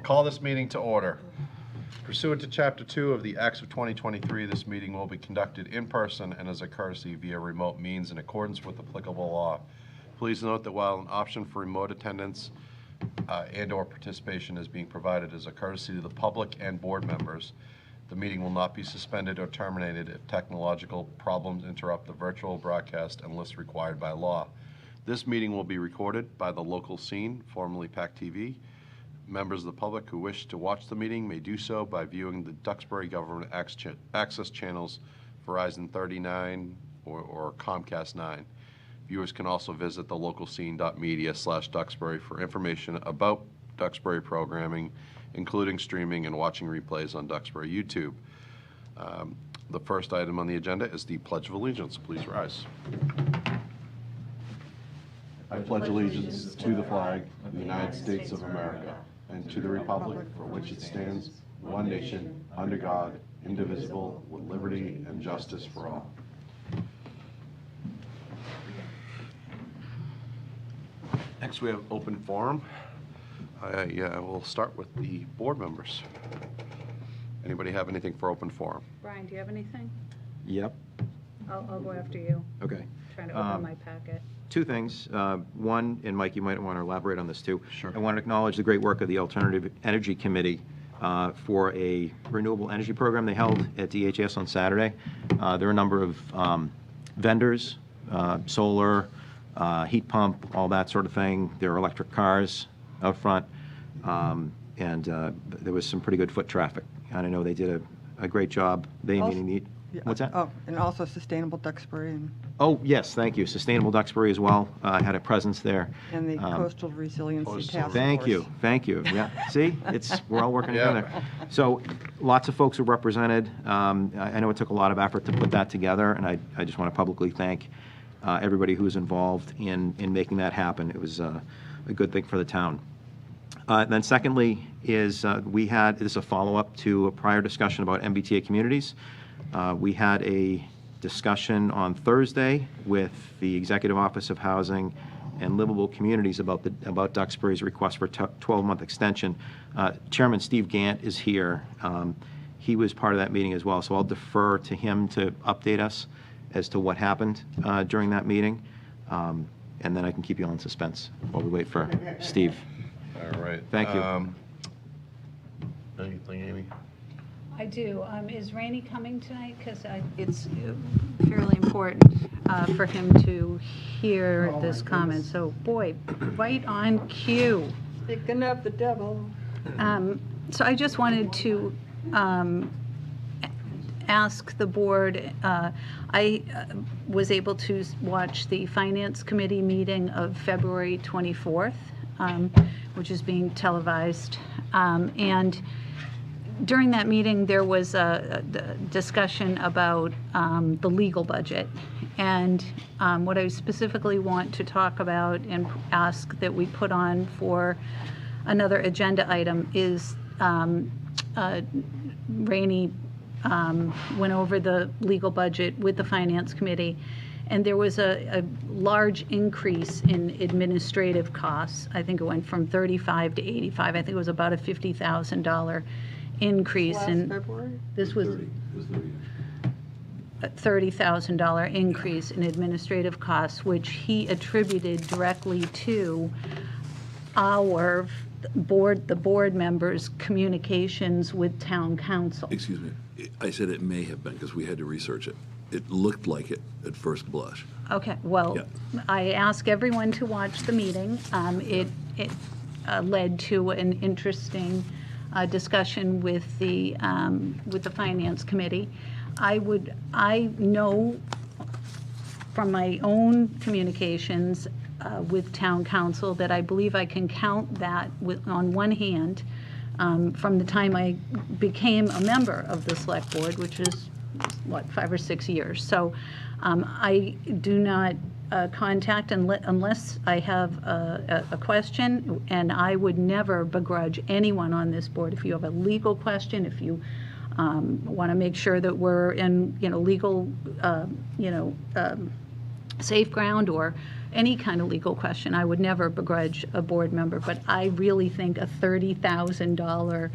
Call this meeting to order. Pursuant to Chapter 2 of the Acts of 2023, this meeting will be conducted in person and as a courtesy via remote means in accordance with applicable law. Please note that while an option for remote attendance and/or participation is being provided as a courtesy to the public and board members, the meeting will not be suspended or terminated if technological problems interrupt the virtual broadcast unless required by law. This meeting will be recorded by the local scene, formerly pac-tv. Members of the public who wish to watch the meeting may do so by viewing the Duxbury Government Access channels, Verizon 39 or Comcast 9. Viewers can also visit the localscene.media/Duxbury for information about Duxbury programming, including streaming and watching replays on Duxbury YouTube. The first item on the agenda is the Pledge of Allegiance. Please rise. I pledge allegiance to the flag of the United States of America and to the republic for which it stands, one nation, under God, indivisible, with liberty and justice for all. Next, we have open forum. We'll start with the board members. Anybody have anything for open forum? Brian, do you have anything? Yep. I'll go after you. Okay. Trying to open my packet. Two things. One, and Mike, you might want to elaborate on this too. Sure. I want to acknowledge the great work of the Alternative Energy Committee for a renewable energy program they held at DHS on Saturday. There are a number of vendors, solar, heat pump, all that sort of thing. There are electric cars out front, and there was some pretty good foot traffic. And I know they did a great job. They meaning the... What's that? Oh, and also Sustainable Duxbury Oh, yes, thank you. Sustainable Duxbury as well had a presence there. and the Coastal Resiliency Task Force. Thank you, thank you. Yeah, see, we're all working together. So lots of folks were represented. I know it took a lot of effort to put that together, and I just want to publicly thank everybody who was involved in making that happen. It was a good thing for the town. Then secondly is this is a follow-up to a prior discussion about MBTA communities. We had a discussion on Thursday with the Executive Office of Housing and Livable Communities about Duxbury's request for a 12-month extension. Chairman Steve Gant is here. He was part of that meeting as well, so I'll defer to him to update us as to what happened during that meeting, and then I can keep you on suspense while we wait for Steve. All right. Thank you. Anything, Amy? I do. Is Rainey coming tonight? Because it's fairly important for him to hear this comment. So, boy, right on cue. Picking up the devil. So I just wanted to ask the board, I was able to watch the Finance Committee meeting of February 24th, which is being televised, and during that meeting, there was a discussion about the legal budget. And what I specifically want to talk about and ask that we put on for another agenda item is Rainey went over the legal budget with the Finance Committee, and there was a large increase in administrative costs. I think it went from 35 to 85. I think it was about a $50,000 increase in February? this was a $30,000 increase in administrative costs, which he attributed directly to our the board members' communications with town council. Excuse me. I said it may have been because we had to research it. It looked like it at first blush. Okay, well, Yeah. I ask everyone to watch the meeting. It led to an interesting discussion with the Finance Committee. I know from my own communications with town council that I believe I can count that on one hand from the time I became a member of the select board, which is, 5 or 6 years. So I do not contact unless I have a question, and I would never begrudge anyone on this board. If you have a legal question, if you want to make sure that we're in, legal, safe ground or any kind of legal question. I would never begrudge a board member, but I really think a $30,000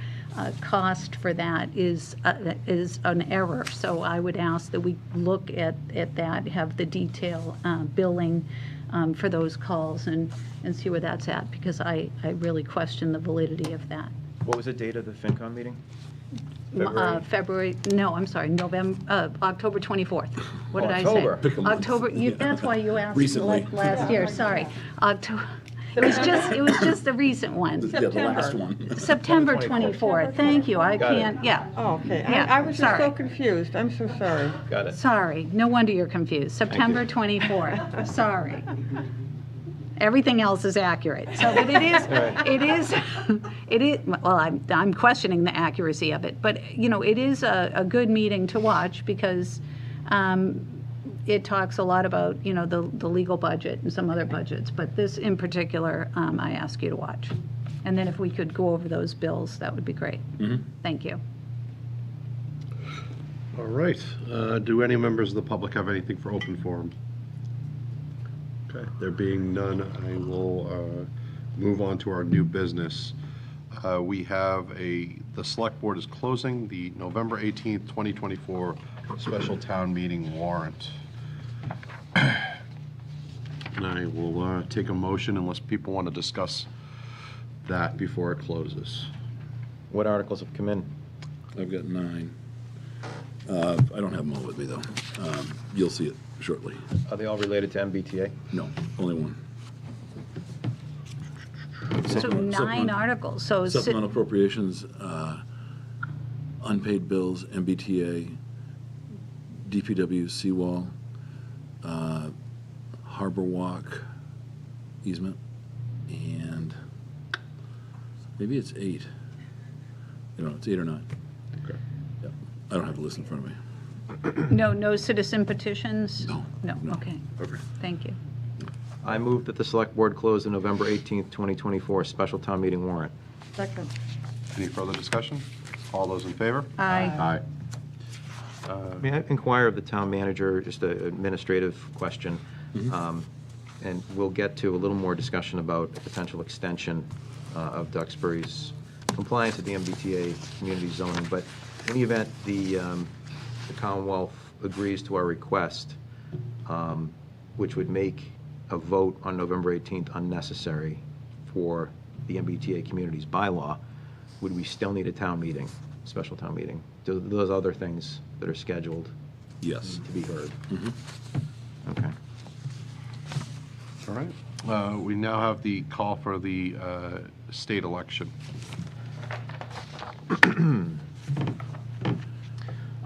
cost for that is an error. So I would ask that we look at that, have the detail billing for those calls and see where that's at, because I really question the validity of that. What was the date of the FinCom meeting? October 24th. What did October. I Pick say? a month. October, that's why you asked Recently. last year, sorry. October, it was just the recent one. Yeah, the last one. September 24th, thank you, I Got it. can't, yeah. Oh, okay. Yeah, I was just so sorry. confused. I'm so sorry. Got it. Sorry, no wonder you're confused. September 24th, sorry. Everything else is accurate. So, but well, I'm questioning the accuracy of it, but, you know, it is a good meeting to watch because it talks a lot about, you know, the legal budget and some other budgets, but this in particular, I ask you to watch. And then if we could go over those bills, that would be great. Thank you. All right. Do any members of the public have anything for open forum? Okay, there being none, I will move on to our new business. We have the Select Board is closing the November 18th, 2024 special town meeting warrant. And I will take a motion unless people want to discuss that before it closes. What articles have come in? I've got 9. I don't have them all with me, though. You'll see it shortly. Are they all related to MBTA? No, only one. So 9 articles, so. Supplemental appropriations, unpaid bills, MBTA, DPW seawall, Harbor Walk easement, and maybe it's 8. I don't know, it's 8 or 9. Okay. Yep. I don't have the list in front of me. No citizen petitions? No, No, no. okay, Okay. thank you. I move that the Select Board close the November 18th, 2024 special town meeting warrant. Second. Any further discussion? All those in favor? Aye. Aye. May I inquire of the town manager, just an administrative question? And we'll get to a little more discussion about a potential extension of Duxbury's compliance with the MBTA community zoning. But in the event the Commonwealth agrees to our request, which would make a vote on November 18th unnecessary for the MBTA community's bylaw, would we still need a town meeting, special town meeting? Do those other things that are scheduled Yes. to be heard? Okay. All right. We now have the call for the state election.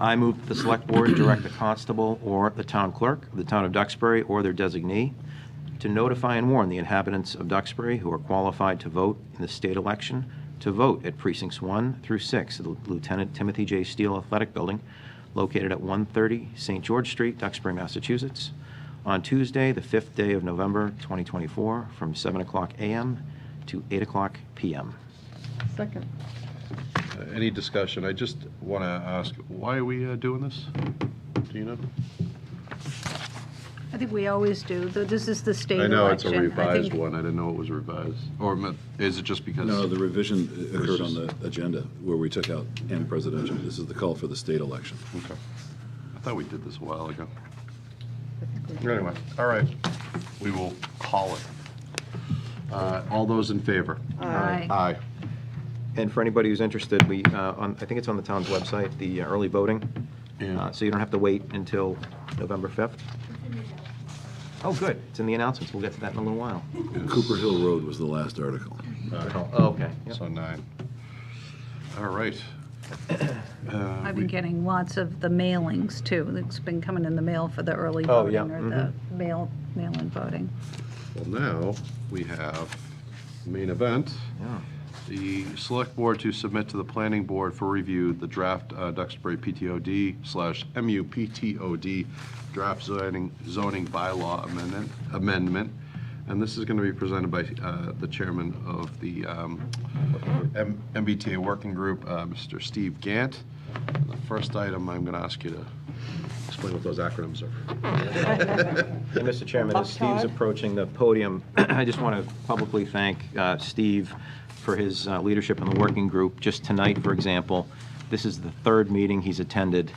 I move that the Select Board direct the constable or the town clerk of the town of Duxbury or their designee to notify and warn the inhabitants of Duxbury who are qualified to vote in the state election to vote at precincts 1 through 6 of the Lieutenant Timothy J. Steele Athletic Building located at 130 St. George Street, Duxbury, Massachusetts, on Tuesday, the 5th day of November, 2024, from 7 o'clock a.m. to 8 o'clock p.m. Second. Any discussion? I just want to ask, why are we doing this? Do you know? I think we always do. This is the state I election. know it's a revised think- one. I didn't know it was revised. Or is it just because? No, the revision occurred on the agenda where we took out "and presidential." This is the call for the state election. Okay. I thought we did this a while ago. Anyway, all right. We will call it. All those in favor? Aye. Aye. And for anybody who's interested, I think it's on the town's website, the early voting. Yeah. So you don't have to wait until November 5th. Oh, good. It's in the announcements. We'll get to that in a little while. Cooper Hill Road was the last article. Oh, okay. Yep. So 9. All right. I've been getting lots of the mailings, too. It's been coming in the mail for the early Oh, voting yeah. or the mail-in voting. Well, now we have the main event. Yeah. The Select Board to submit to the Planning Board for review the draft Duxbury PTOD/MUPTOD draft zoning bylaw amendment And this is going to be presented by the chairman of the MBTA Working Group, Mr. Steve Gant. And the first item, I'm going to ask you to explain what those acronyms are. And Mr. Chairman, as Steve's approaching the podium, I just want to publicly thank Steve for his leadership in the working group. Just tonight, for example, this is the third meeting he's attended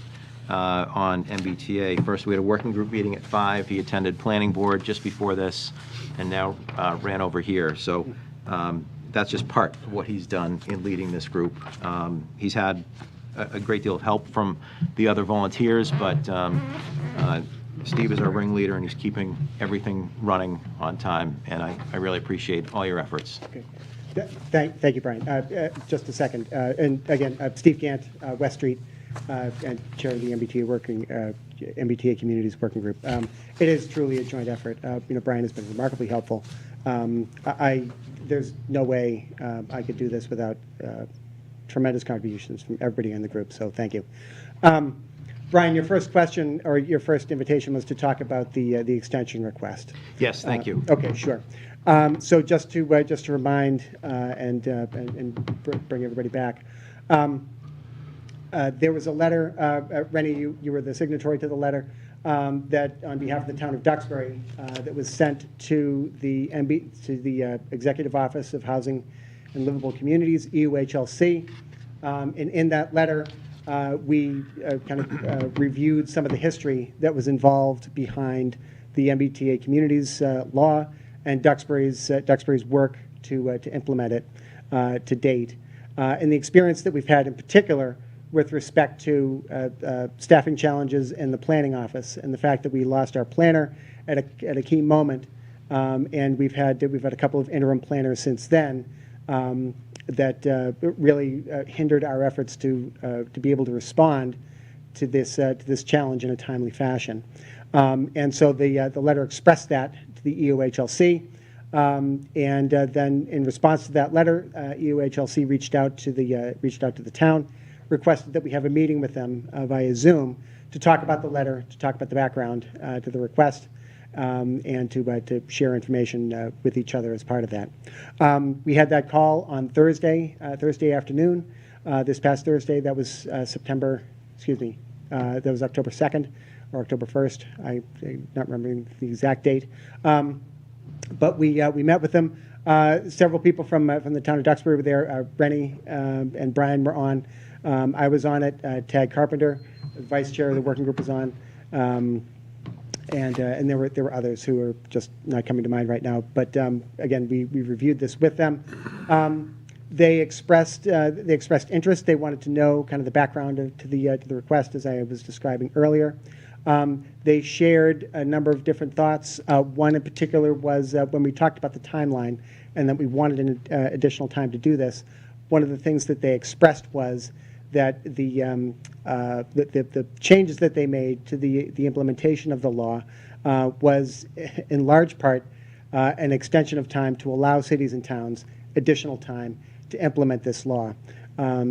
on MBTA. First, we had a working group meeting at 5. He attended planning board just before this, and now ran over here. So that's just part of what he's done in leading this group. He's had a great deal of help from the other volunteers, but Steve is our ringleader, and he's keeping everything running on time, and I really appreciate all your efforts. Okay. Thank you, Brian. Just a second. And again, Steve Gant, West Street, and Chair of the MBTA Communities Working Group. It is truly a joint effort. Brian has been remarkably helpful. There's no way I could do this without tremendous contributions from everybody in the group, so thank you. Brian, your first question, or your first invitation, was to talk about the extension request. Yes, thank you. Okay, sure. So just to remind and bring everybody back, there was a letter, Rennie, you were the signatory to the letter, that on behalf of the town of Duxbury, that was sent to the Executive Office of Housing and Livable Communities, EUHLC. And in that letter, we kind of reviewed some of the history that was involved behind the MBTA Communities law and Duxbury's work to implement it to date. And the experience that we've had in particular with respect to staffing challenges in the planning office, and the fact that we lost our planner at a key moment, and we've had a couple of interim planners since then that really hindered our efforts to be able to respond to this challenge in a timely fashion. And so the letter expressed that to the EUHLC, and then in response to that letter, EUHLC reached out to the town, requested that we have a meeting with them via Zoom to talk about the letter, to talk about the background to the request, and to share information with each other as part of that. We had that call on Thursday afternoon, this past Thursday. That was October 2nd or October 1st. I'm not remembering the exact date. But we met with them. Several people from the town of Duxbury were there. Rennie and Brian were on. I was on it. Tag Carpenter, the vice chair of the working group, was on. And there were others who are just not coming to mind right now. But again, we reviewed this with them. They expressed interest. They wanted to know kind of the background to the request, as I was describing earlier. They shared a number of different thoughts. One in particular was when we talked about the timeline and that we wanted an additional time to do this. One of the things that they expressed was that the changes that they made to the implementation of the law was in large part an extension of time to allow cities and towns additional time to implement this law.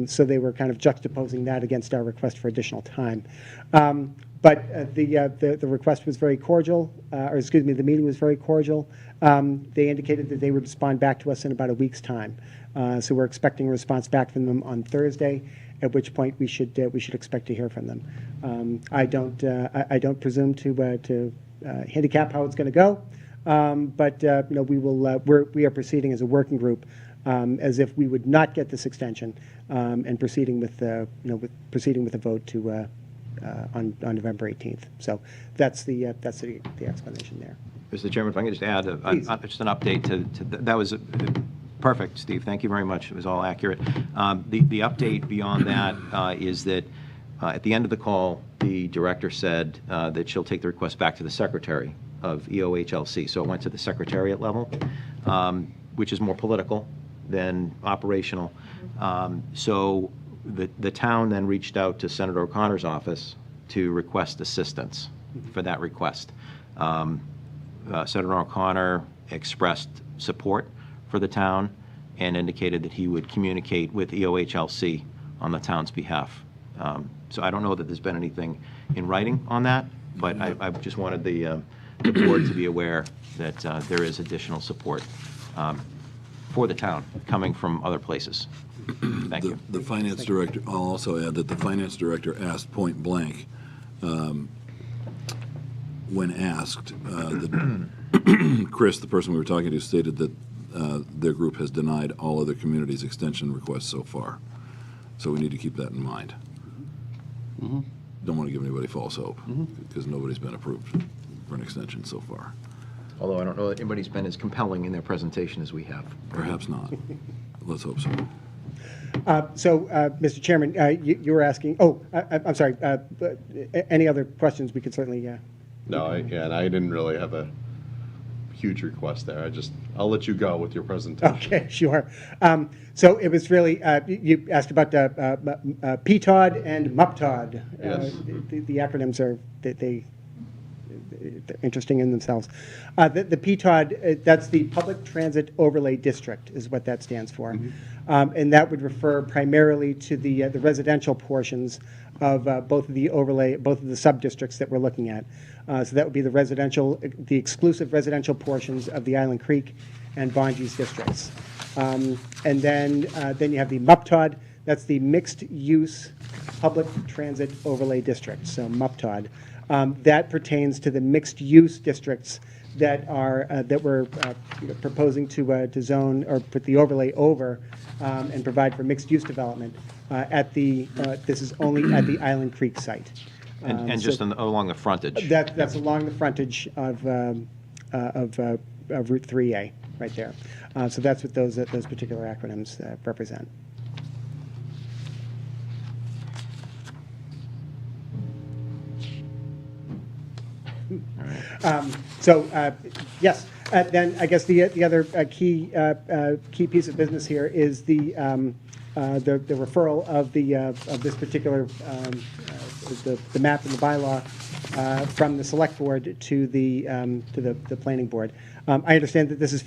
So they were kind of juxtaposing that against our request for additional time. But the request was very cordial, or excuse me, the meeting was very cordial. They indicated that they would respond back to us in about a week's time. So we're expecting a response back from them on Thursday, at which point we should expect to hear from them. I don't presume to handicap how it's going to go, but we are proceeding as a working group as if we would not get this extension, and proceeding with a vote to on November 18th. So that's the explanation there. Mr. Chairman, if I can just add just an update to that was perfect, Steve. Thank you very much. It was all accurate. The update beyond that is that at the end of the call, the director said that she'll take the request back to the secretary of EOHLC. So it went to the secretariat level, which is more political than operational. So the town then reached out to Senator O'Connor's office to request assistance for that request. Senator O'Connor expressed support for the town and indicated that he would communicate with EOHLC on the town's behalf. So I don't know that there's been anything in writing on that, but I just wanted the the board to be aware that there is additional support for the town coming from other places. Thank you. The finance director, I'll also add that the finance director asked point blank, when asked, that Chris, the person we were talking to, stated that their group has denied all other communities' extension requests so far. So we need to keep that in mind. Don't want to give anybody false hope, because nobody's been approved for an extension so far. Although I don't know that anybody's been as compelling in their presentation as we have. Perhaps not. Let's hope so. Mr. Chairman, you were asking, I'm sorry, any other questions we could certainly, No, and I didn't really have a huge request there. I'll let you go with your presentation. Okay, sure. So it was really, you asked about PTOD and MUPTOD. Yes. The acronyms are, they're interesting in themselves. The PTOD, that's the Public Transit Overlay District, is what that stands for. And that would refer primarily to the residential portions of both of the sub-districts that we're looking at. So that would be the exclusive residential portions of the Island Creek and Bonji's districts. And then you have the MUPTOD, that's the Mixed Use Public Transit Overlay District, so MUPTOD. That pertains to the mixed use districts that we're proposing to zone or put the overlay over and provide for mixed use development this is only at the Island Creek site. And just along the frontage. That's along the frontage of Route 3A, right there. So that's what those particular acronyms represent. Yes, then I guess the other key piece of business here is the referral of this particular the map and the bylaw from the select board to the planning board. I understand that this is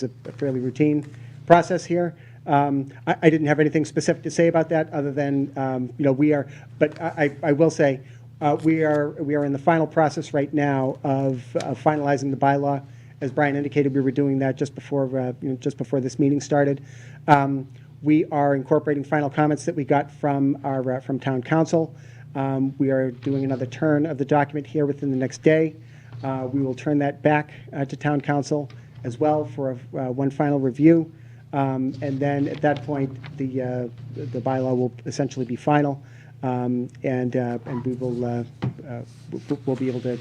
a fairly routine process here. I didn't have anything specific to say about that other than but I will say. We are in the final process right now of finalizing the bylaw. As Brian indicated, we were doing that just before this meeting started. We are incorporating final comments that we got from town council. We are doing another turn of the document here within the next day. We will turn that back to town council as well for one final review, and then at that point the bylaw will essentially be final. And we will we'll be able to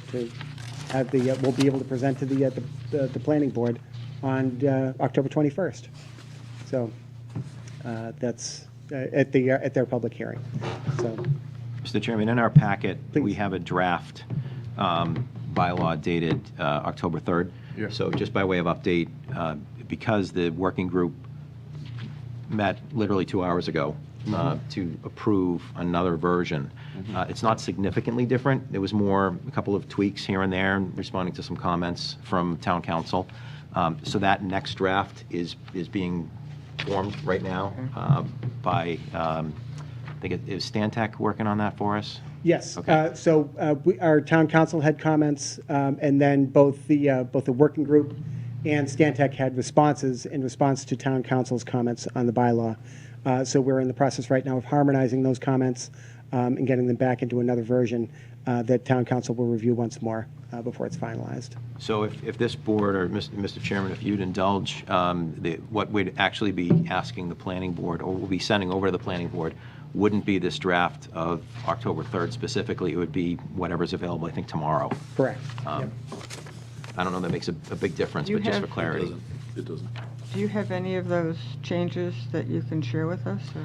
have we'll be able to present to the planning board on October 21st. So that's at their public hearing. So, Mr. Chairman, in our packet, Please. we have a draft bylaw dated October 3rd. Yeah. So just by way of update, because the working group met literally 2 hours ago, to approve another version. It's not significantly different. There was more, a couple of tweaks here and there, responding to some comments from town council. So that next draft is being formed right now by, I think is Stantec working on that for us? yes. Okay. Our town council had comments, and then both the working group and Stantec had responses in response to town council's comments on the bylaw. So we're in the process right now of harmonizing those comments and getting them back into another version that town council will review once more before it's finalized. So if this board, or Mr. Chairman, if you'd indulge, what we'd actually be asking the planning board, or we'll be sending over to the planning board, wouldn't be this draft of October 3rd specifically. It would be whatever's available, I think, tomorrow. Correct. I don't know if that makes a big difference, You but just have- for clarity. It doesn't. Do you have any of those changes that you can share with us? Or,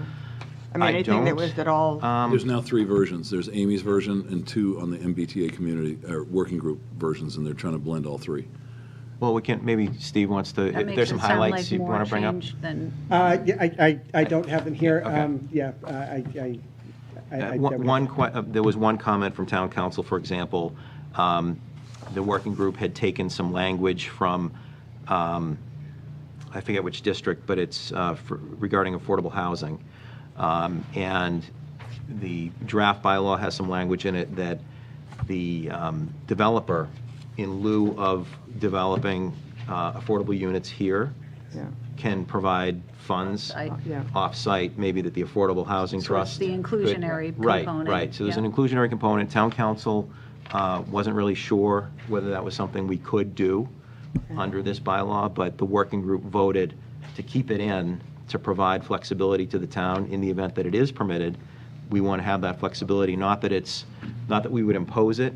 I anything that don't. was at all? There's now 3 versions. There's Amy's version and 2 on the MBTA community, working group versions, and they're trying to blend all 3. Well, we can, maybe Steve wants to, That if makes there's it some sound highlights like you more want to bring up. change than. I don't have them here. Okay. There was one comment from town council, for example. The working group had taken some language from, I forget which district, but it's regarding affordable housing. And the draft bylaw has some language in it that the developer, in lieu of developing affordable units here, Yeah, can provide funds yeah. off-site, maybe that the Affordable Housing So it's Trust. the inclusionary Right, component. right. So there's an Yeah. inclusionary component. Town council wasn't really sure whether that was something we could do under this bylaw, but the working group voted to keep it in to provide flexibility to the town in the event that it is permitted. We want to have that flexibility, not that we would impose it.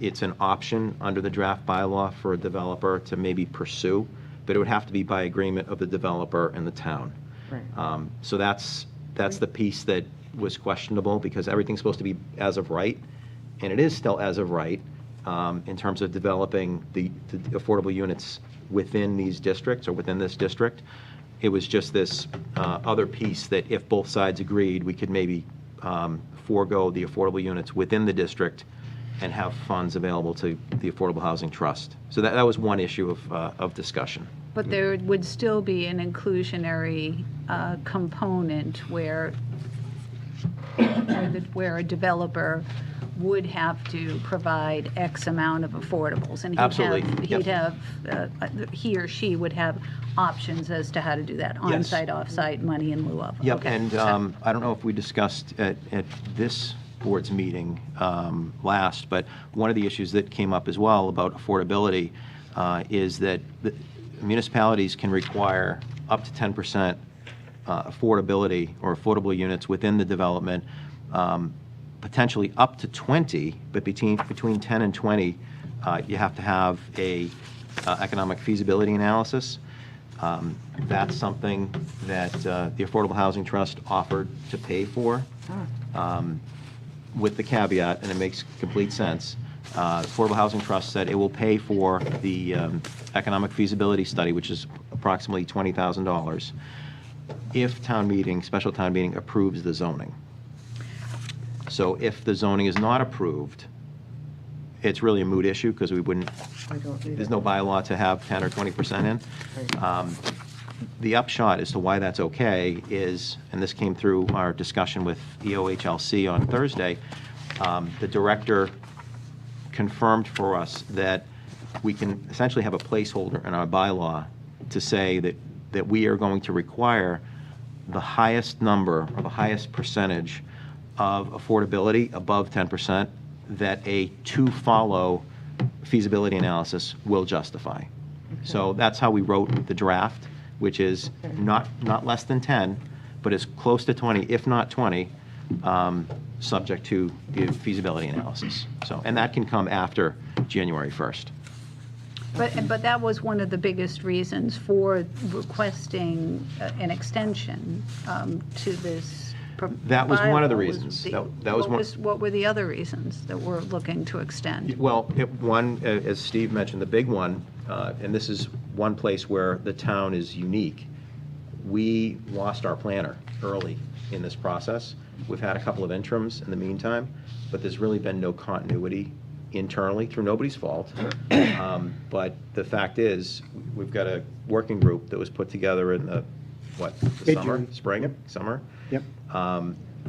It's an option under the draft bylaw for a developer to maybe pursue, but it would have to be by agreement of the developer and the town. Right. So that's the piece that was questionable, because everything's supposed to be as of right, and it is still as of right in terms of developing the affordable units within these districts or within this district. It was just this other piece that if both sides agreed, we could maybe forego the affordable units within the district and have funds available to the Affordable Housing Trust. So that was one issue of discussion. But there would still be an inclusionary component where a developer would have to provide X amount of affordables. And Absolutely. he'd Yep. have, he or she would have options as to how to do that, on-site, off-site, money in lieu of. Yep, Okay. and I don't know if we discussed at this board's meeting last, but one of the issues that came up as well about affordability is that the municipalities can require up to 10% affordability or affordable units within the development, potentially up to 20, but between 10 and 20, you have to have a economic feasibility analysis. That's something that the Affordable Housing Trust offered to pay for, with the caveat, and it makes complete sense. Affordable Housing Trust said it will pay for the economic feasibility study, which is approximately $20,000, if special town meeting approves the zoning. So if the zoning is not approved, it's really a moot issue, because we wouldn't, I don't need there's it. no bylaw to have 10 or 20% in. Right. The upshot as to why that's okay is, and this came through our discussion with EOHLC on Thursday, the director confirmed for us that we can essentially have a placeholder in our bylaw to say that we are going to require the highest number or the highest percentage of affordability above 10% that a to-follow feasibility analysis will justify. So that's how we wrote the draft, which is not less than 10, but as close to 20, if not 20, subject to the feasibility analysis. So, and that can come after January 1st. But that was one of the biggest reasons for requesting an extension to this. That was one of the bylaw, reasons. That was one. What were the other reasons that we're looking to extend? Well, one, as Steve mentioned, the big one, and this is one place where the town is unique. We lost our planner early in this process. We've had a couple of interims in the meantime, but there's really been no continuity internally, through nobody's fault. But the fact is, we've got a working group that was put together in the summer, June. spring, Yep. summer, Yep.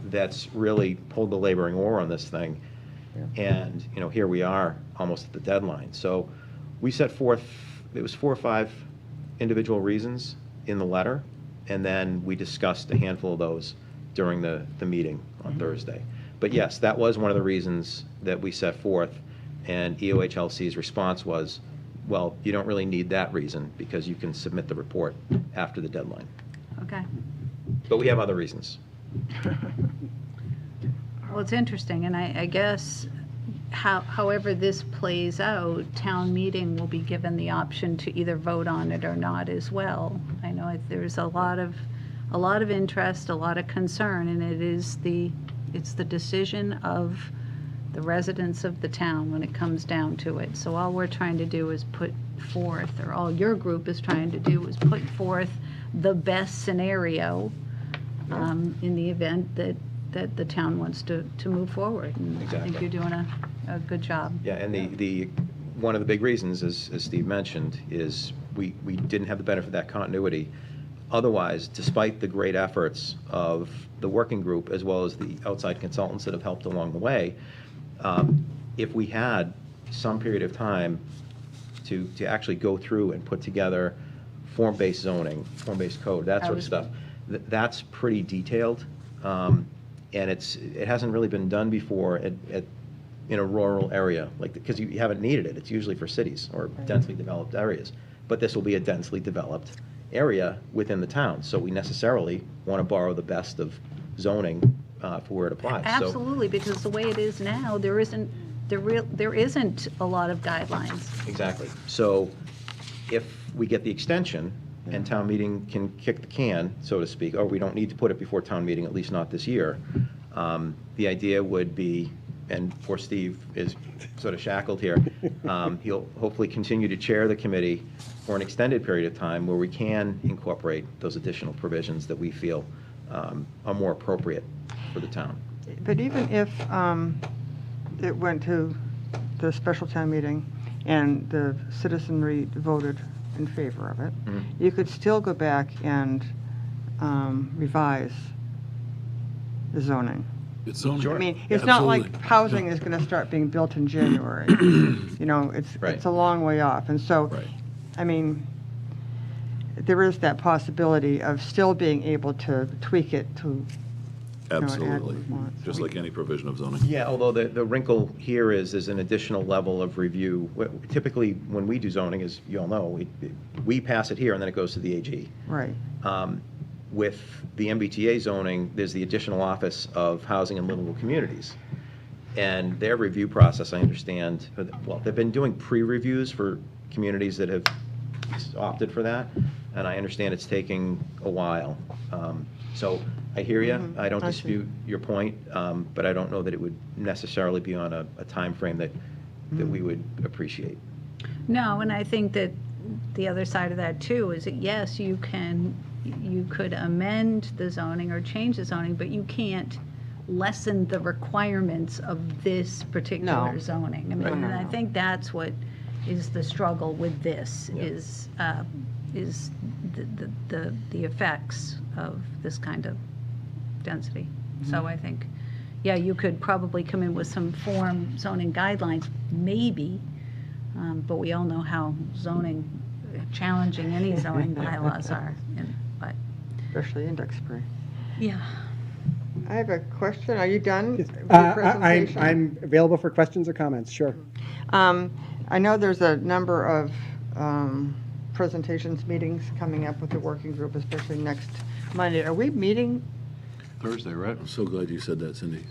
that's really pulled the laboring oar on this thing. And, here we are, almost at the deadline. So we set forth, it was 4 or 5 individual reasons in the letter, and then we discussed a handful of those during the meeting on Thursday. But yes, that was one of the reasons that we set forth, and EOHLC's response was, well, you don't really need that reason, because you can submit the report after the deadline. Okay. But we have other reasons. Well, it's interesting, and I guess however this plays out, town meeting will be given the option to either vote on it or not as well. I know there's a lot of interest, a lot of concern, and it's the decision of the residents of the town when it comes down to it. So all we're trying to do is put forth, or all your group is trying to do, is put forth the best scenario in the event that the town wants to move forward. And I think Exactly. you're doing a good job. Yeah, and the one of the big reasons, as Steve mentioned, is we didn't have the benefit of that continuity. Otherwise, despite the great efforts of the working group as well as the outside consultants that have helped along the way, if we had some period of time to actually go through and put together form-based zoning, form-based code, that sort of stuff, that's pretty detailed. And it hasn't really been done before in a rural area, like, because you haven't needed it. It's usually for cities or densely developed areas. But this will be a densely developed area within the town, so we necessarily want to borrow the best of zoning for where it applies. So- Absolutely, because the way it is now, there isn't a lot of guidelines. Exactly. So if we get the extension and town meeting can kick the can, so to speak, or we don't need to put it before town meeting, at least not this year, the idea would be, and poor Steve is sort of shackled here, he'll hopefully continue to chair the committee for an extended period of time where we can incorporate those additional provisions that we feel are more appropriate for the town. But even if it went to the special town meeting and the citizenry voted in favor of it, you could still go back and revise the zoning. It's zoning. I mean, it's not like Absolutely. housing is going to start being built in January. You know, Right. it's a long way off. And so, Right. I mean, there is that possibility of still being able to tweak it to, add what Absolutely. we want. Just like any provision of zoning. Yeah, although the wrinkle here is there's an additional level of review. Typically, when we do zoning, as you all know, we pass it here and then it goes to the AG. Right. With the MBTA zoning, there's the additional Office of Housing and Livable Communities. And their review process, I understand, well, they've been doing pre-reviews for communities that have opted for that, and I understand it's taking a while. So I hear you, I don't I see. dispute your point, but I don't know that it would necessarily be on a timeframe that we would appreciate. No, and I think that the other side of that too is that, yes, you could amend the zoning or change the zoning, but you can't lessen the requirements of this particular No. zoning. I mean, No, no, and I no. think that's what is the struggle with this, Yeah. is the effects of this kind of density. So I think, yeah, you could probably come in with some form zoning guidelines, maybe, but we all know how challenging any zoning bylaws are. But Especially in Duxbury. yeah. I have a question. Are you done with your I'm presentation? available for questions or comments, sure. I know there's a number of presentations, meetings coming up with the working group, especially next Monday. Are we meeting? Thursday, right? I'm so glad you said that, Cindy.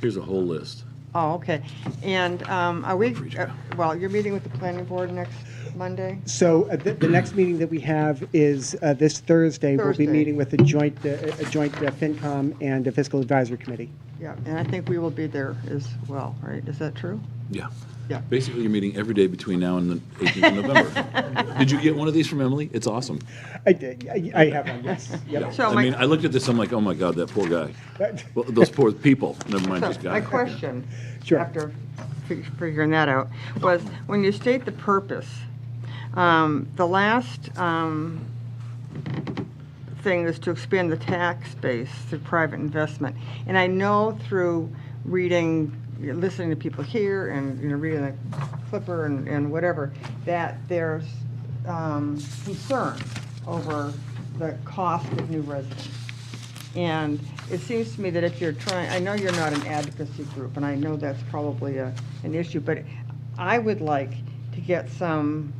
Here's a whole list. Oh, okay. And are we, Free to go. well, you're meeting with the planning board next Monday? So the next meeting that we have is this Thursday. We'll be Thursday. meeting with a joint FinCom and a Fiscal Advisory Committee. Yeah, and I think we will be there as well, right? Is that true? Yeah. Yeah. Basically, you're meeting every day between now and the 18th of November. Did you get one of these from Emily? It's awesome. I have one, yes. Yep. So I my- mean, I looked at this, I'm like, oh my God, that poor guy. Well, those poor people, never mind this So guy. my question, Sure. after figuring that out, was when you state the purpose, the last thing is to expand the tax base through private investment. And I know through reading, listening to people here and, reading the Clipper and whatever, that there's concern over the cost of new residents. And it seems to me that if you're trying, I know you're not an advocacy group, and I know that's probably an issue, but I would like to get some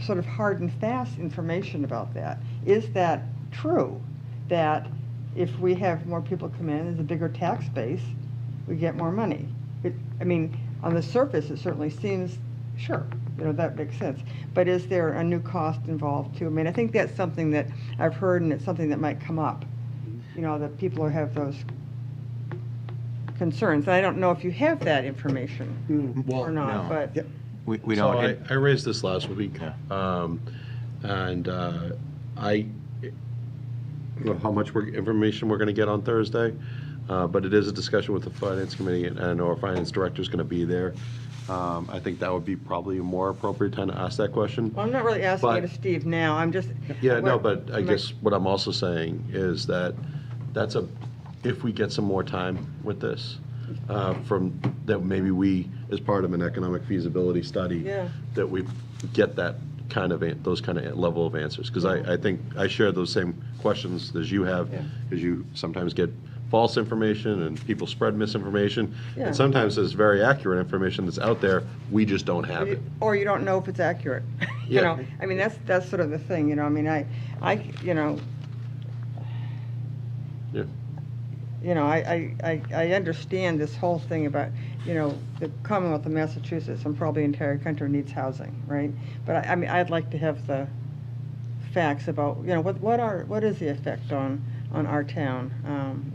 sort of hard and fast information about that. Is that true, that if we have more people come in, there's a bigger tax base, we get more money? I mean, on the surface, it certainly seems, sure, that makes sense. But is there a new cost involved too? I mean, I think that's something that I've heard, and it's something that might come up. That people have those concerns. I don't know if you have that information Well, or not, no. but Yep. We So don't. I raised this last week, and I, how much information we're going to get on Thursday, but it is a discussion with the Finance Committee, and I know our Finance Director's going to be there. I think that would be probably a more appropriate time to ask that question. well, I'm not really asking you But- to Steve now. I'm just. Yeah, no, what- but I guess what I'm also saying is that if we get some more time with this, from, that maybe we, as part of an economic feasibility study, Yeah. that we get that kind of, those kind of level of answers. Because I think I share those same questions as you have, because you sometimes get false information and people spread misinformation. Yeah. And sometimes there's very accurate information that's out there, we just don't have it. Or you don't know if it's accurate. You Yeah. know, I mean, that's sort of the thing, you know, I mean, I, you know, Yeah. I understand this whole thing about, you know, the Commonwealth of Massachusetts and probably the entire country needs housing, right? But I mean, I'd like to have the facts about, you know, what is the effect on our town?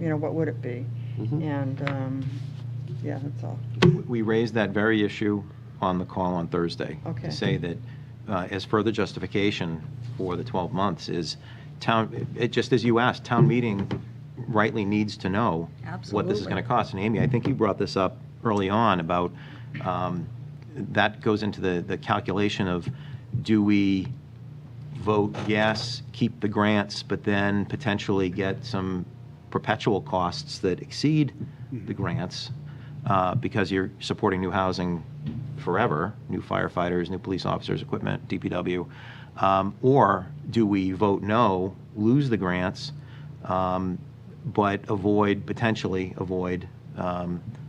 You know, what would it be? And, yeah, that's all. We raised that very issue on the call on Thursday. Okay. To say that as further justification for the 12 months is just as you asked, town meeting rightly needs to know what this is going to cost. And Amy, I think you brought this up early on about that goes into the calculation of, do we vote yes, keep the grants, but then potentially get some perpetual costs that exceed the grants because you're supporting new housing forever, new firefighters, new police officers, equipment, DPW, or do we vote no, lose the grants, but potentially avoid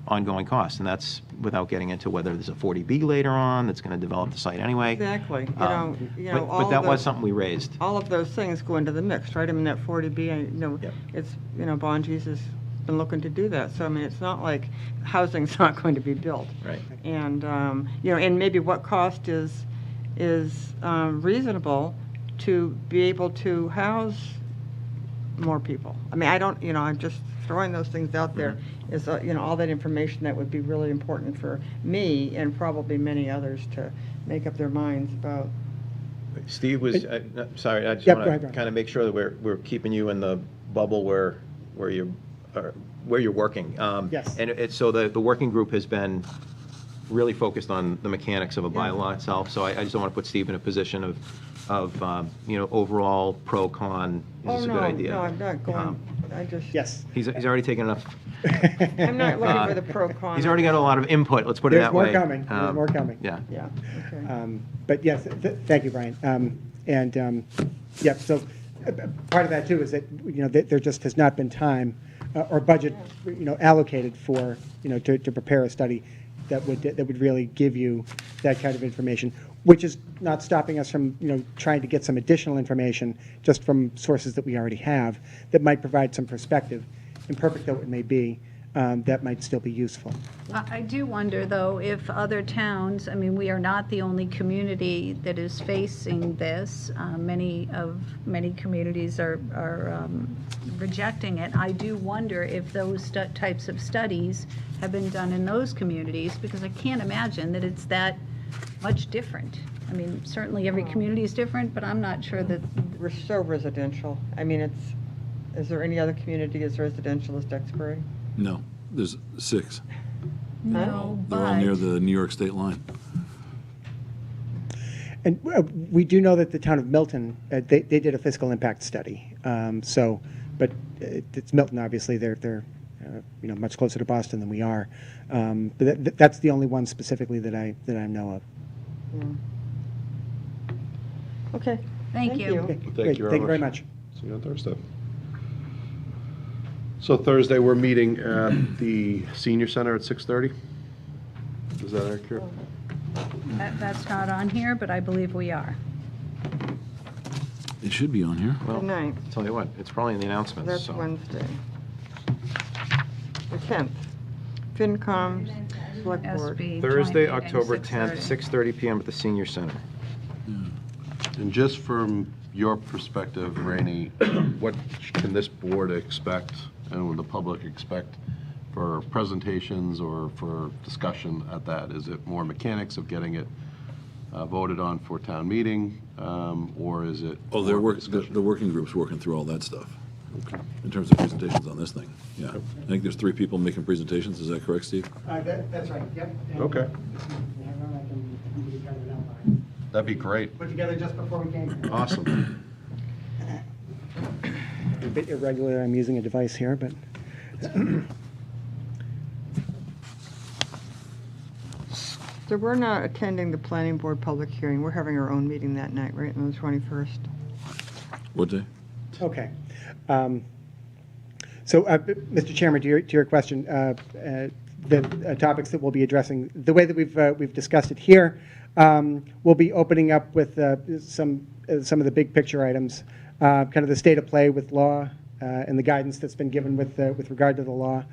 ongoing costs? And that's without getting into whether there's a 40B later on that's going to develop the site anyway. Exactly, But that was something we raised. all of those things go into the mix, right? I mean, that 40B, you know, Yep. it's, you know, Bonji's has been looking to do that. So, I mean, it's not like housing's not going to be built. Right. And, you know, and maybe what cost is reasonable to be able to house more people. I mean, I don't, you know, I'm just throwing those things out there. Is, you know, all that information that would be really important for me and probably many others to make up their minds about. Steve was, sorry, I just Yep, want go ahead, to Brian. kind of make sure that we're keeping you in the bubble where you're working. Yes. And so the working group has been really focused on the mechanics of a bylaw itself. So I just don't want to put Steve in a position of you know, overall pro con, is this a good idea? No, I'm not going, I just. Yes. He's already taken enough, I'm not looking for the pro-con. he's already got a lot of input, let's put it There's that more way. coming. There's more coming. Yeah. Yeah, okay. But yes, thank you, Brian. Yeah, so part of that too is that, you know, there just has not been time or budget, you know, allocated for, you know, to prepare a study that would really give you that kind of information, which is not stopping us from, you know, trying to get some additional information just from sources that we already have that might provide some perspective, imperfect though it may be, that might still be useful. I do wonder, though, if other towns, I mean, we are not the only community that is facing this. Many communities are rejecting it. I do wonder if those types of studies have been done in those communities, because I can't imagine that it's that much different. I mean, certainly every community is different, but I'm not sure that, We're so residential. I mean, is there any other community as residential as Duxbury? No, there's 6. no, They're all near but, the New York state line. And we do know that the town of Milton, they did a fiscal impact study. But it's Milton, obviously, they're you know, much closer to Boston than we are. But that's the only one specifically that I know of. Okay. Thank you. Okay, Thank you very much. See you on Thursday. So Thursday, we're meeting at the senior center at 6:30? Is that accurate? That's not on here, but I believe we are. It should be on here. Well, The 9th, tell you what, it's probably in the announcements, that's so. Wednesday. The 10th, FinCom Select Board. SB Thursday, 20 and October 10th, 6:30. 6:30 PM at the senior center. And just from your perspective, Rainey, what can this board expect and will the public expect for presentations or for discussion at that? Is it more mechanics of getting it voted on for town meeting, or is it? Oh, more the working group's working through all that stuff in terms of presentations on this thing. Yeah. I think there's 3 people making presentations. Is that correct, Steve? That's right, yep. Okay. That'd be great. Put together just before we came here. Awesome. A bit irregular, I'm using a device here, but. So we're not attending the planning board public hearing. We're having our own meeting that night, right, on the 21st? What day? Okay. So, Mr. Chairman, to your question, the topics that we'll be addressing, the way that we've discussed it here, we'll be opening up with some of the big picture items, kind of the state of play with law and the guidance that's been given with regard to the law.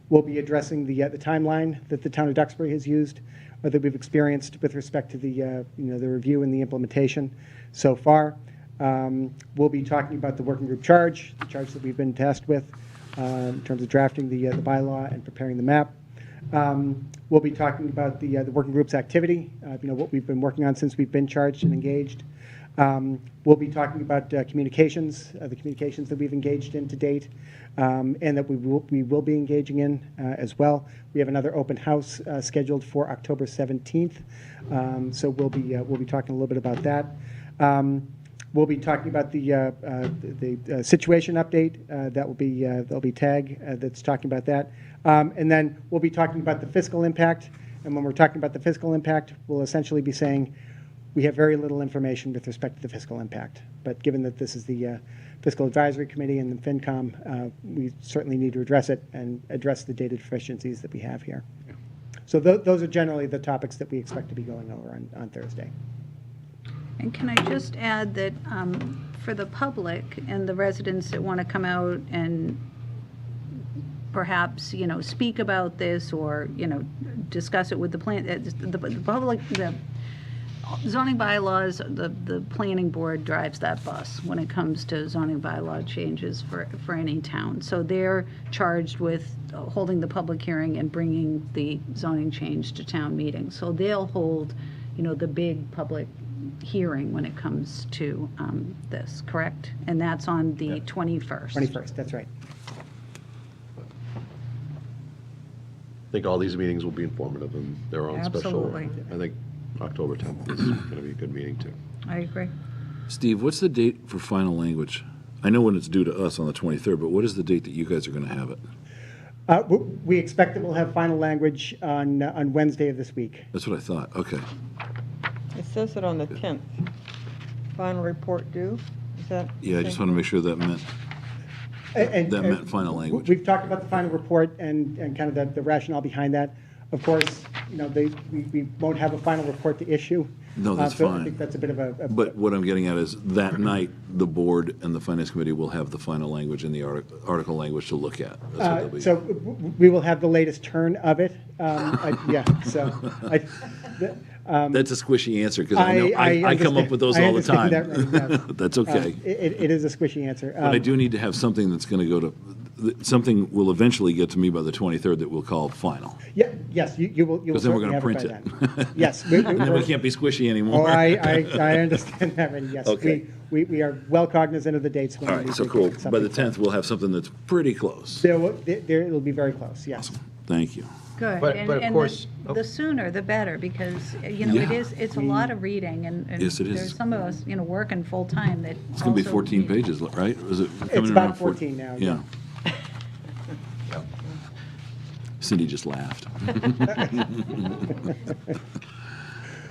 We'll be addressing the timeline that the town of Duxbury has used, or that we've experienced with respect to the the review and the implementation so far. We'll be talking about the working group charge, the charge that we've been tasked with in terms of drafting the bylaw and preparing the map. We'll be talking about the working group's activity, what we've been working on since we've been charged and engaged. We'll be talking about communications, the communications that we've engaged in to date, and that we will be engaging in as well. We have another open house scheduled for October 17th, so we'll be talking a little bit about that. We'll be talking about the situation update. There'll be TAG that's talking about that, and then we'll be talking about the fiscal impact. And when we're talking about the fiscal impact, we'll essentially be saying we have very little information with respect to the fiscal impact. But given that this is the Fiscal Advisory Committee and the FinCom, we certainly need to address it and address the data deficiencies that we have here. So those are generally the topics that we expect to be going over on Thursday. And can I just add that for the public and the residents that want to come out and perhaps, speak about this or, discuss it with the public, the zoning bylaws, the planning board drives that bus when it comes to zoning bylaw changes for any town. So they're charged with holding the public hearing and bringing the zoning change to town meeting. So they'll hold, the big public hearing when it comes to this, correct? And that's on the 21st. 21st, that's right. I think all these meetings will be informative and their own special. Absolutely. I think October 10th is going to be a good meeting, too. I agree. Steve, what's the date for final language? I know when it's due to us on the 23rd, but what is the date that you guys are going to have it? We expect that we'll have final language on Wednesday of this week. That's what I thought. Okay. It says it on the 10th. Final report due? Is that? Yeah, I just want to make sure that meant And that meant final language. We've talked about the final report and kind of the rationale behind that. Of course, we won't have a final report to issue. No, that's so fine. I think that's a bit of a But what I'm getting at is that night, the board and the finance committee will have the final language and the article language to look at. That's what they'll be. so we will have the latest turn of it. Yeah, so That's a squishy answer because I know I come up with those I all the time. understand that, right, yeah. That's okay. It is a squishy answer. But I do need to have something that's going to go to, something will eventually get to me by the 23rd that we'll call final. Yeah, yes, you will. Because then we're certainly going have to it print by it. then. Yes. And then we can't be squishy Oh, anymore. I understand that, Randy, yes. Okay. We are well cognizant of the dates. When All we right, so think cool. something- By the 10th, we'll have something that's pretty close. It'll be very close, yes. Thank you. Good. But And- of and course- the sooner the better, because, Yeah. it's a lot of reading, and Yes, it is. there's some of us, working full-time that It's going to be also 14 need- pages, right? Is it It's coming about around 14 now, Yeah. Cindy just laughed.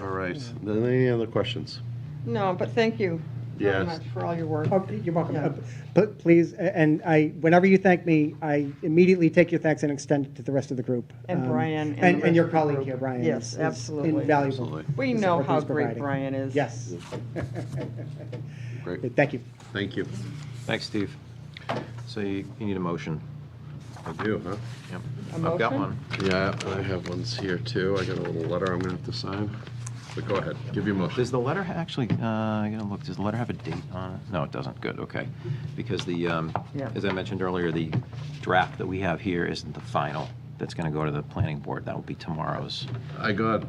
All right. Then any other questions? No, but thank you very Yes. much for all your work. Oh, you're welcome. Yeah. But please, and whenever you thank me, I immediately take your thanks and extend it to the rest of the group. And Brian and the And rest your of the colleague group. here, Brian. Yes, is absolutely. Invaluable. Absolutely. We the know support how he's great providing. Brian is. Yes. Great. Thank you. Thank you. Thanks, Steve. So you need a motion. I do, huh? Yep. A I've got motion? one. Yeah, I have ones here, too. I got a little letter I'm going to have to sign. But go ahead. Give your motion. Does the letter actually, I gotta look, does the letter have a date on it? No, it doesn't. Good, okay. Because as I mentioned earlier, the draft that we have here isn't the final. That's gonna go to the planning board. That will be tomorrow's. I got,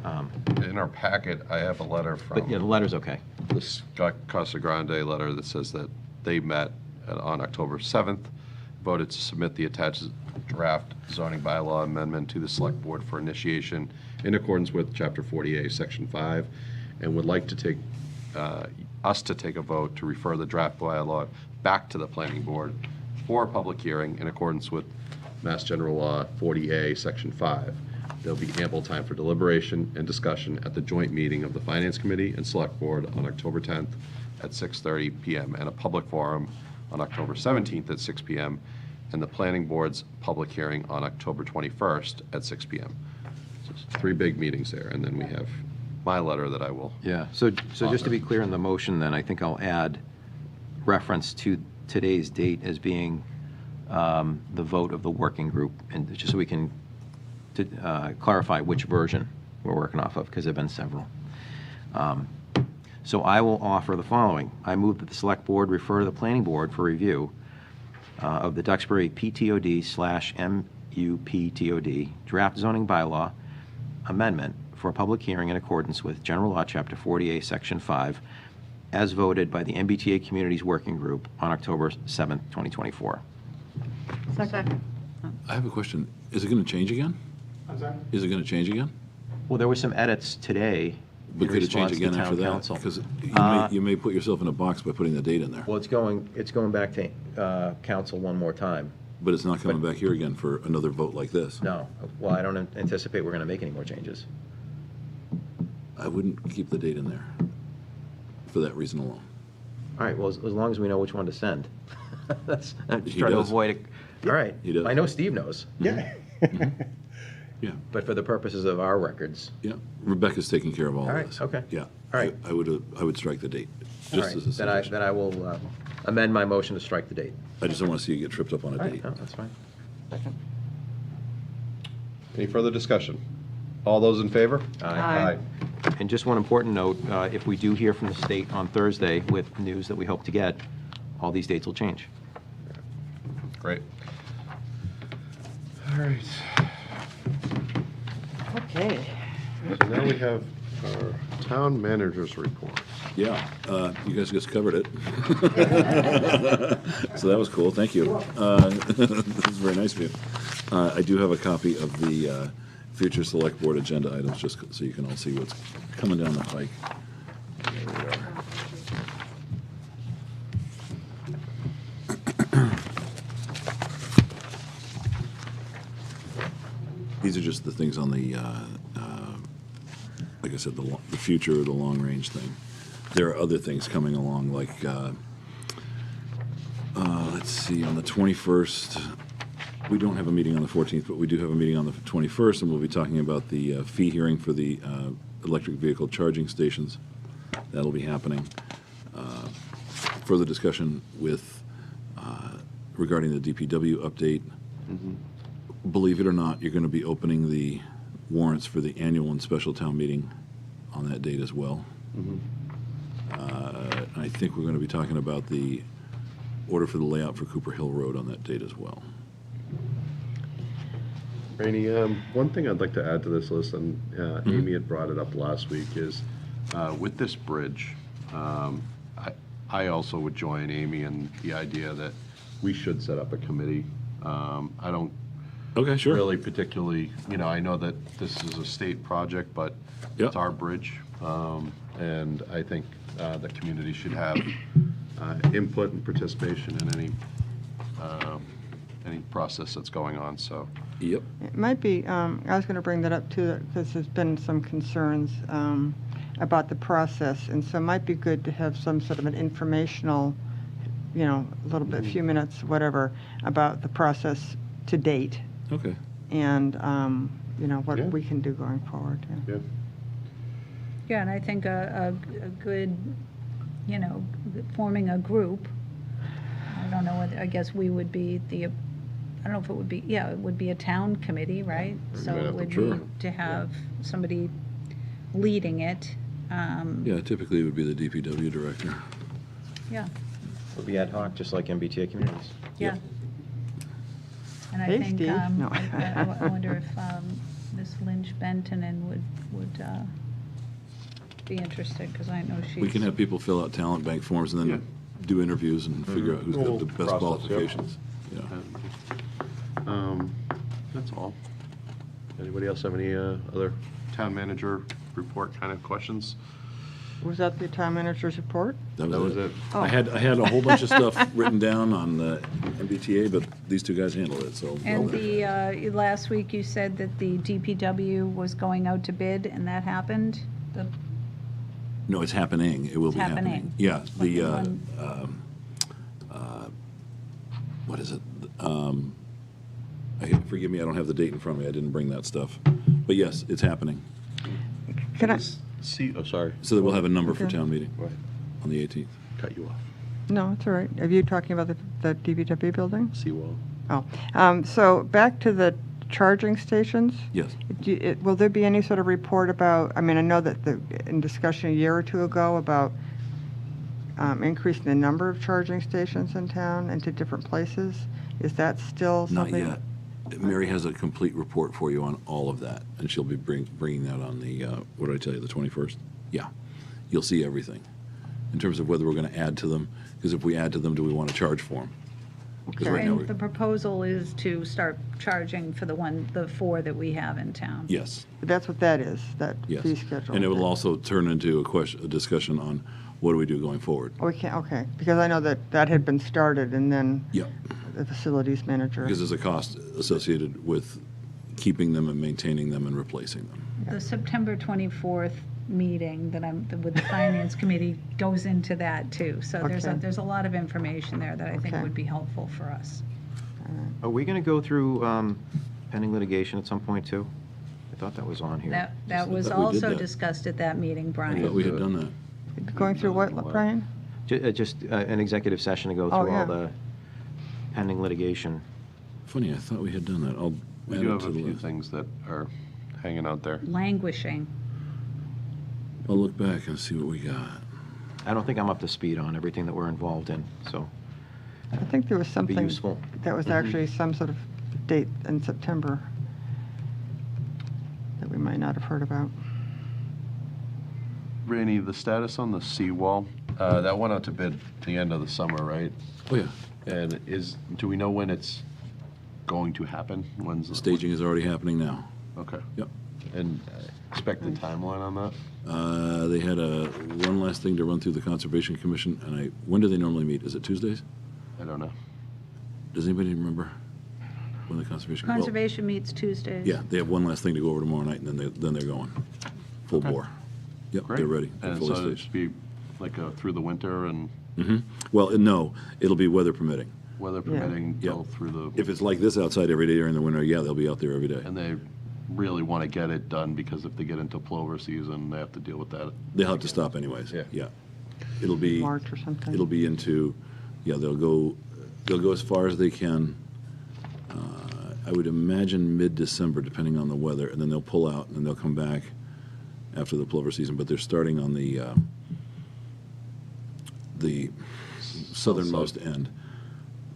in our packet, I have a letter But yeah, the from letter's okay. the Scott Casa Grande letter that says that they met on October 7th, voted to submit the attached draft zoning bylaw amendment to the select board for initiation in accordance with Chapter 40A, Section 5, and would like to take, us to take a vote to refer the draft bylaw back to the planning board for a public hearing in accordance with Mass General Law 40A, Section 5. There'll be ample time for deliberation and discussion at the joint meeting of the Finance Committee and Select Board on October 10th at 6:30 PM, and a public forum on October 17th at 6 PM, and the Planning Board's public hearing on October 21st at 6 PM. So it's 3 big meetings there, and then we have my letter that I will. Yeah, so just to be clear in the motion, then, I think I'll add reference to today's date as being the vote of the working group, and just so we can clarify which version we're working off of, because there have been several. So I will offer the following. I move that the Select Board refer to the Planning Board for review of the Duxbury PTOD/MUPTOD draft zoning bylaw amendment for a public hearing in accordance with General Law, Chapter 48, Section 5, as voted by the MBTA Communities Working Group on October 7th, 2024. Second. I have a question. Is it going to change again? I'm sorry? Is it going to change again? Well, there were some edits today But in could it change response to again after town that? council. Because Uh, you may put yourself in a box by putting the date in there. Well, it's going back to council one more time. But it's not coming back here again for another vote like this. No, well, I don't anticipate we're going to make any more changes. I wouldn't keep the date in there for that reason alone. All right, well, as long as we know which one to send. I'm just He trying to does. avoid it. All right. He does. I know Steve knows, Yeah. Yeah, but for the purposes of our records. yeah. Rebecca's taking care of all All of right, this. okay. Yeah. All right. I would strike the date, All just right, as a suggestion. then I will amend my motion to strike the date. I just don't want to see you get tripped up on a All right, date. no, that's fine. Any further discussion? All those in favor? Aye. And just one important note, if we do hear from the state on Thursday with news that we hope to get, all these dates will change. Great. All right. Okay. So now we have our town manager's report. Yeah, you guys just covered it. So that was cool, thank you. That was very nice of you. I do have a copy of the future select board agenda items, just so you can all see what's coming down the pike. There we are. These are just the things on the, like I said, the future, the long-range thing. There are other things coming along, like, let's see, on the 21st, we don't have a meeting on the 14th, but we do have a meeting on the 21st, and we'll be talking about the fee hearing for the electric vehicle charging stations. That'll be happening. Further discussion with, regarding the DPW update. Believe it or not, you're going to be opening the warrants for the annual and special town meeting on that date as well. I think we're going to be talking about the order for the layout for Cooper Hill Road on that date as well. Rainey, one thing I'd like to add to this list, and Amy had brought it up last week, is with this bridge, I also would join Amy in the idea that we should set up a committee. I don't Okay, sure. really particularly, I know that this is a state project, but Yep. it's our bridge. And I think the community should have input and participation in any process that's going on, so. Yep. It might be, I was going to bring that up too, because there's been some concerns about the process, and so it might be good to have some sort of an informational, a little bit, few minutes, whatever, about the process to date, Okay. and, what Yeah. we can do going forward. Yeah. Yeah. Yeah, and I think a good, forming a group, I don't know whether, I guess we would be I don't know if it would be, it would be a town committee, right? So might it have to- would Sure. need to have somebody leading it. Yeah, typically it would be the DPW director. Yeah, It'll be ad hoc, just like MBTA communities. yeah. And I Hey, think, Steve. No. I wonder if Ms. Lynch Bentonen would be interested, because I know she's. We can have people fill out talent bank forms and then do interviews and figure out who's got the best Process, yep. qualifications. Yeah. That's all. Anybody else have any other town manager report kind of questions? Was that the town manager's report? That was it. Oh. I had a whole bunch of stuff written down on the MBTA, but these two guys handled it, so. And last week you said that the DPW was going out to bid, and that happened? No, it's happening. It will It's be happening. happening. Yeah, the, one- what is it? Forgive me, I don't have the date in front of me. I didn't bring that stuff. But yes, it's happening. Can I, Sorry. So that we'll have a number for Okay. town meeting What? on the 18th. Cut you off. no, it's all right. Are you talking about the DPW building? Seawall. Oh, so back to the charging stations. Yes. Will there be any sort of report about, I mean, I know that in discussion a year or two ago about increasing the number of charging stations in town and to different places. Is that still Not something? yet. Mary has a complete report for you on all of that, and she'll be bringing that on the, what did I tell you, the 21st? Yeah. You'll see everything in terms of whether we're going to add to them, because if we add to them, do we want to charge for them? Because right now, And the proposal is to start charging for the 4 that we have in town. yes, That's what that is, that yes. fee schedule. And it will also turn into a discussion on what do we do going forward. Oh, we can't, okay, because I know that had been started and then Yeah, the facilities manager. because there's a cost associated with keeping them and maintaining them and replacing them. The September 24th meeting with the Finance Committee goes into that too. So Okay. there's a lot of information there that I think Okay. would be helpful for us. Are we going to go through pending litigation at some point, too? I thought that was on here. That was thought we did also that. discussed at that meeting, I thought Brian. we had done that. Going through what, Brian? Just an executive session to go Oh, through yeah. all the pending litigation. Funny, I thought we had done that. I'll We add do it have to a the few list. things that are hanging out there. Languishing. I'll look back and see what we got. I don't think I'm up to speed on everything that we're involved in, so I think there was it'd be something useful. that was actually some sort of date in September that we might not have heard about. Randy, the status on the seawall, that went out to bid at the end of the summer, right? Oh, yeah. And do we know when it's going to happen? When's The staging is already happening now. Okay. Yep. And expected timeline on that? They had one last thing to run through the Conservation Commission, and when do they normally meet? Is it Tuesdays? I don't know. Does anybody remember when the Conservation? well, Conservation meets Tuesdays. Yeah, they have one last thing to go over tomorrow night, and then they're going full Okay. bore. Yep, Great. they're ready. They're And fully so it'd staged. be like through the winter and Well, no, it'll be weather permitting. weather permitting Yeah. till through the, If it's like this outside every day during the winter, yeah, they'll be out there every day. and they really want to get it done because if they get into plover season, they have to deal with that. They'll have to stop anyways. Yeah. Yeah. It'll be. March or something. It'll be into, yeah, they'll go as far as they can. I would imagine mid-December, depending on the weather, and then they'll pull out, and then they'll come back after the plover season, but they're starting on the southernmost end,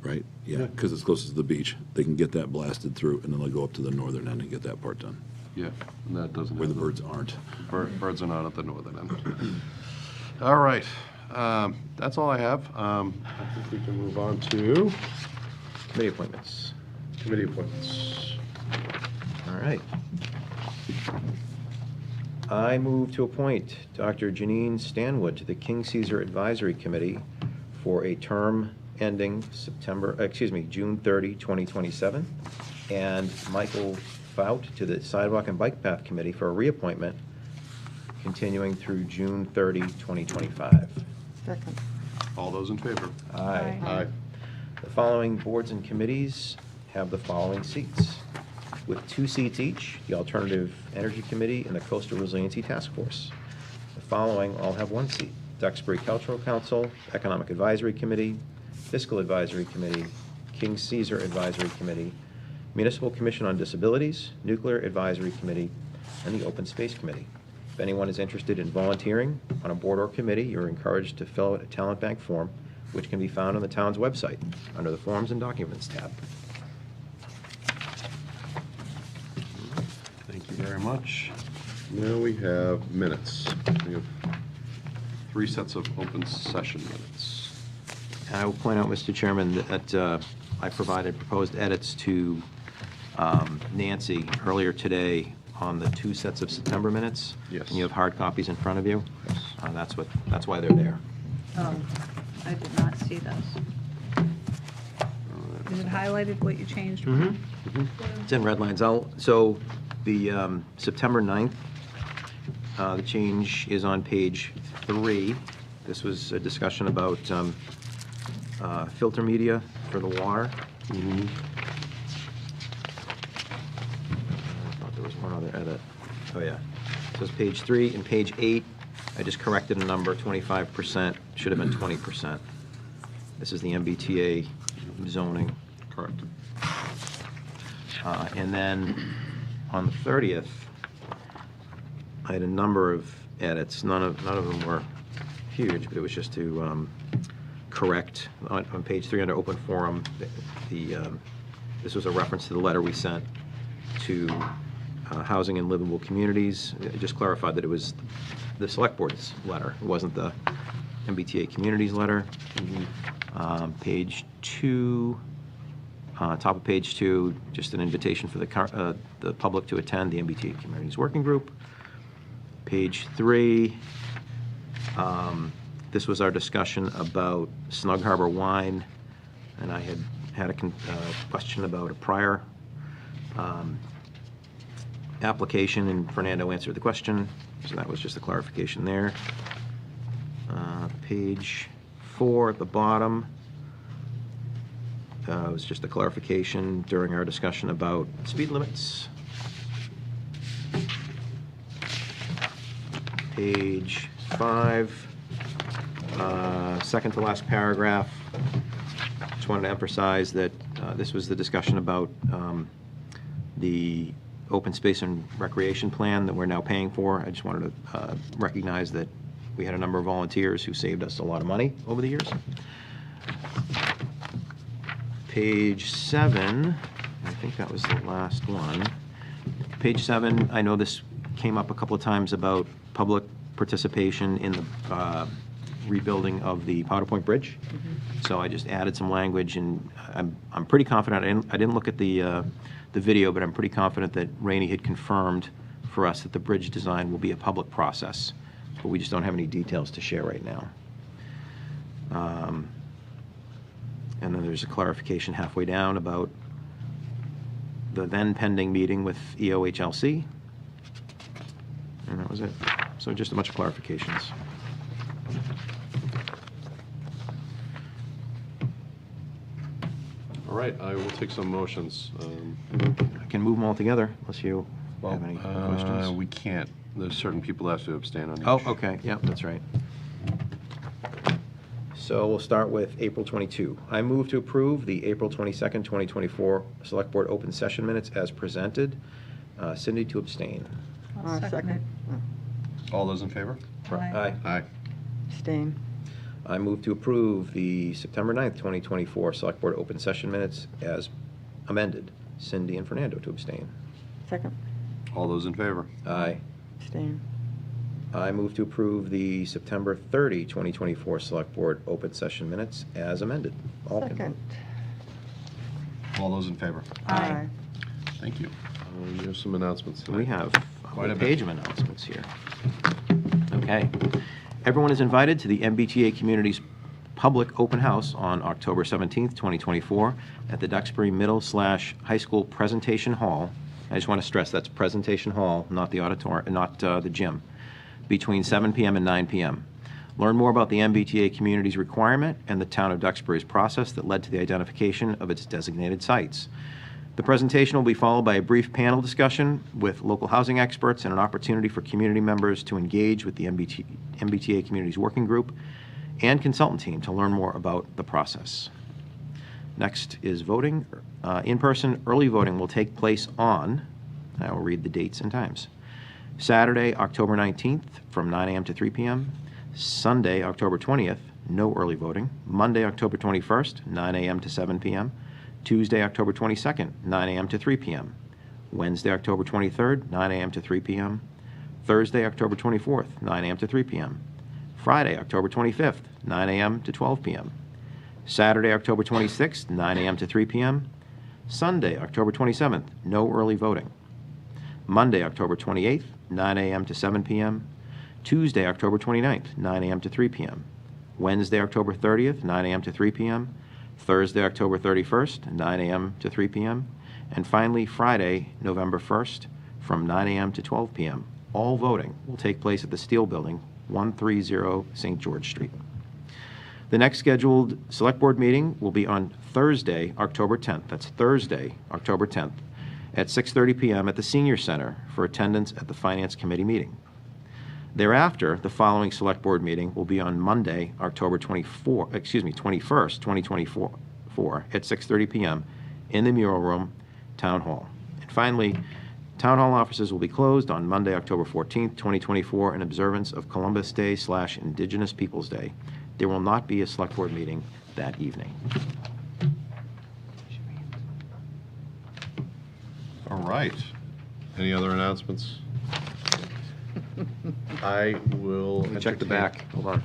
right? Yeah, because it's closest to the beach. They can get that blasted through, and then they'll go up to the northern end and get that part done, Yeah, and that doesn't where the have birds aren't. Birds are not at the northern end. All right, that's all I have. I think we can move on to Committee appointments. committee appointments. All right. I move to appoint Dr. Janine Stanwood to the King Caesar Advisory Committee for a term ending June 30, 2027, and Michael Fout to the Sidewalk and Bike Path Committee for a reappointment continuing through June 30, 2025. Second. All those in favor? Aye. Aye. The following boards and committees have the following seats. With 2 seats each, the Alternative Energy Committee and the Coastal Resiliency Task Force. The following all have 1 seat. Duxbury Cultural Council, Economic Advisory Committee, Fiscal Advisory Committee, King Caesar Advisory Committee, Municipal Commission on Disabilities, Nuclear Advisory Committee, and the Open Space Committee. If anyone is interested in volunteering on a board or committee, you're encouraged to fill out a talent bank form, which can be found on the town's website under the Forms and Documents tab. Thank you very much. Now we have minutes. We have 3 sets of open session minutes. And I will point out, Mr. Chairman, that I provided proposed edits to Nancy earlier today on the 2 sets of September minutes. Yes. And you have hard copies in front of you. That's why they're there. Oh, I did not see those. Is it highlighted what you changed? It's in red lines. So the September 9th, the change is on page 3. This was a discussion about filter media for the water. I thought there was one other edit. Oh, yeah. So it's page 3 and page 8. I just corrected a number, 25%, should have been 20%. This is the MBTA zoning. Correct. And then on the 30th, I had a number of edits. None of them were huge, but it was just to correct on page 3 under open forum. This was a reference to the letter we sent to housing and livable communities. It just clarified that it was the select board's letter. It wasn't the MBTA communities letter. Page 2. Top of page 2, just an invitation for the public to attend the MBTA Communities Working Group. Page 3, this was our discussion about Snug Harbor wine, and I had a question about a prior application, and Fernando answered the question, so that was just a clarification there. Page 4 at the bottom. It was just a clarification during our discussion about speed limits. Page 5, second to last paragraph. Just wanted to emphasize that this was the discussion about the open space and recreation plan that we're now paying for. I just wanted to recognize that we had a number of volunteers who saved us a lot of money over the years. Page 7, I think that was the last one. Page 7, I know this came up a couple of times about public participation in the rebuilding of the Powder Point Bridge. So I just added some language, and I'm pretty confident. I didn't look at the video, but I'm pretty confident that Rainey had confirmed for us that the bridge design will be a public process, but we just don't have any details to share right now. And then there's a clarification halfway down about the then pending meeting with EOHLC. And that was it. So just a bunch of clarifications. All right, I will take some motions. I can move them all together unless you have any questions. We can't. There's certain people that have to abstain on each. Oh, okay. Yep, that's right. So we'll start with April 22. I move to approve the April 22nd, 2024 Select Board open session minutes as presented. Cindy to abstain. I'll second it. All those in favor? Aye. Aye. Abstain. I move to approve the September 9th, 2024 Select Board open session minutes as amended. Cindy and Fernando to abstain. Second. All those in favor? Aye. Abstain. I move to approve the September 30, 2024 Select Board open session minutes as amended. All Second. All those in favor? Aye. Thank you. You have some announcements tonight. We have Quite a a bit. page of announcements here. Okay. Everyone is invited to the MBTA Communities Public Open House on October 17th, 2024 at the Duxbury Middle/High School Presentation Hall. I just want to stress that's Presentation Hall, not the auditorium, not the gym, between 7 p.m. and 9 p.m. Learn more about the MBTA community's requirement and the town of Duxbury's process that led to the identification of its designated sites. The presentation will be followed by a brief panel discussion with local housing experts and an opportunity for community members to engage with the MBTA Communities Working Group and consultant team to learn more about the process. Next is voting. In-person early voting will take place on, I will read the dates and times, Saturday, October 19th from 9 a.m. to 3 p.m., Sunday, October 20th, no early voting, Monday, October 21st, 9 a.m. to 7 p.m., Tuesday, October 22nd, 9 a.m. to 3 p.m., Wednesday, October 23rd, 9 a.m. to 3 p.m., Thursday, October 24th, 9 a.m. to 3 p.m., Friday, October 25th, 9 a.m. to 12 p.m., Saturday, October 26th, 9 a.m. to 3 p.m., Sunday, October 27th, no early voting, Monday, October 28th, 9 a.m. to 7 p.m., Tuesday, October 29th, 9 a.m. to 3 p.m. Wednesday, October 30th, 9 a.m. to 3 p.m. Thursday, October 31st, 9 a.m. to 3 p.m. And finally, Friday, November 1st, from 9 a.m. to 12 p.m. All voting will take place at the Steel Building, 130 St. George Street. The next scheduled Select Board meeting will be on Thursday, October 10th. That's Thursday, October 10th, at 6:30 p.m. at the Senior Center for attendance at the Finance Committee meeting. Thereafter, the following Select Board meeting will be on Monday, October 21st, 2024, at 6:30 p.m. in the Mural Room, Town Hall. And finally, Town Hall offices will be closed on Monday, October 14th, 2024, in observance of Columbus Day/Indigenous Peoples' Day. There will not be a Select Board meeting that evening. All right. Any other announcements? I will Check the entertain- back. Hold on.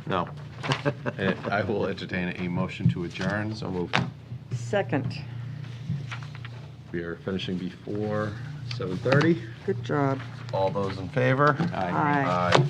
No. I will entertain a motion to adjourn. So moved. Second. We are finishing before 7:30. Good job. All those in favor? Aye. Aye.